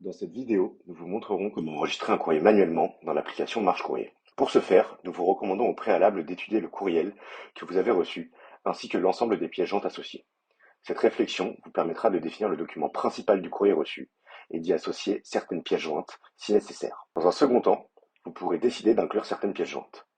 Dans cette vidéo, nous vous montrerons comment enregistrer un courrier manuellement dans l'application Marche Courrier. Pour ce faire, nous vous recommandons au préalable d'étudier le courriel que vous avez reçu, ainsi que l'ensemble des pièces jointes associées. Cette réflexion vous permettra de définir le document principal du courrier reçu et d'y associer certaines pièces jointes si nécessaire. Dans un second temps, vous pourrez décider d'inclure certaines pièces jointes,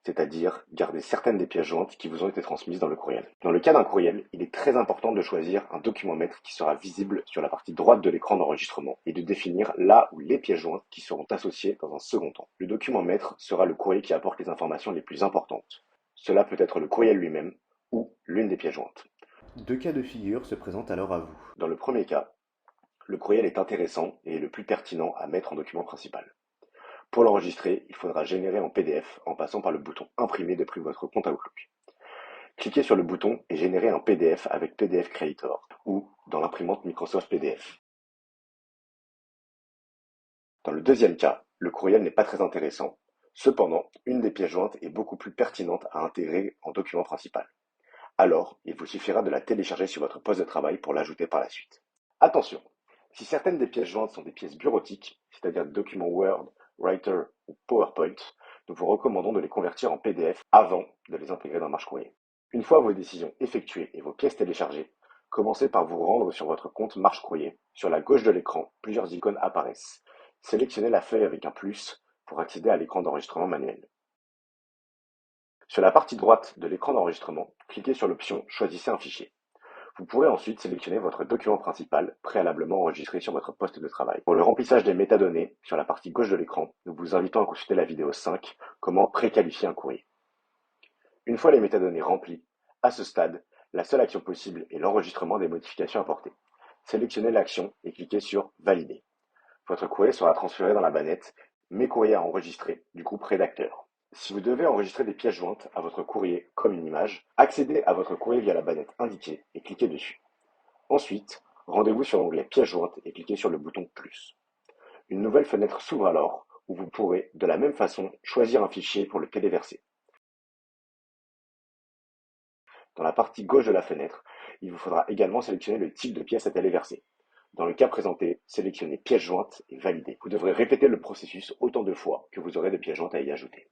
c'est-à-dire garder certaines des pièces jointes qui vous ont été transmises dans le courriel. Dans le cas d'un courriel, il est très important de choisir un document maître qui sera visible sur la partie droite de l'écran d'enregistrement et de définir là où les pièces jointes qui seront associées dans un second temps. Le document maître sera le courrier qui apporte les informations les plus importantes. Cela peut être le courriel lui-même ou l'une des pièces jointes. Deux cas de figure se présentent alors à vous. Dans le premier cas, le courriel est intéressant et est le plus pertinent à mettre en document principal. Pour l'enregistrer, il faudra générer en PDF en passant par le bouton Imprimer depuis votre compte Outlook. Cliquez sur le bouton et générez un PDF avec PDF Creator ou dans l'imprimante Microsoft PDF. Dans le deuxième cas, le courriel n'est pas très intéressant. Cependant, une des pièces jointes est beaucoup plus pertinente à intégrer en document principal. Alors, il vous suffira de la télécharger sur votre poste de travail pour l'ajouter par la suite. Attention, si certaines des pièces jointes sont des pièces bureautiques, c'est-à-dire des documents Word, Writer ou PowerPoint, nous vous recommandons de les convertir en PDF avant de les intégrer dans Marche Courrier. Une fois vos décisions effectuées et vos pièces téléchargées, commencez par vous rendre sur votre compte Marche Courrier. Sur la gauche de l'écran, plusieurs icônes apparaissent. Sélectionnez la feuille avec un plus pour accéder à l'écran d'enregistrement manuel. Sur la partie droite de l'écran d'enregistrement, cliquez sur l'option Choisissez un fichier. Vous pourrez ensuite sélectionner votre document principal préalablement enregistré sur votre poste de travail. Pour le remplissage des métadonnées, sur la partie gauche de l'écran, nous vous invitons à consulter la vidéo 5, Comment préqualifier un courrier. Une fois les métadonnées remplies, à ce stade, la seule action possible est l'enregistrement des modifications apportées. Sélectionnez l'action et cliquez sur Valider. Votre courrier sera transféré dans la bannette Mes courriers à enregistrer du groupe rédacteur. Si vous devez enregistrer des pièces jointes à votre courrier comme une image, accédez à votre courrier via la bannette indiquée et cliquez dessus. Ensuite, rendez-vous sur l'onglet Pièces jointes et cliquez sur le bouton Plus. Une nouvelle fenêtre s'ouvre alors où vous pourrez, de la même façon, choisir un fichier pour le téléverser. Dans la partie gauche de la fenêtre, il vous faudra également sélectionner le type de pièce à téléverser. Dans le cas présenté, sélectionnez Pièces jointes et validez. Vous devrez répéter le processus autant de fois que vous aurez de pièces jointes à y ajouter.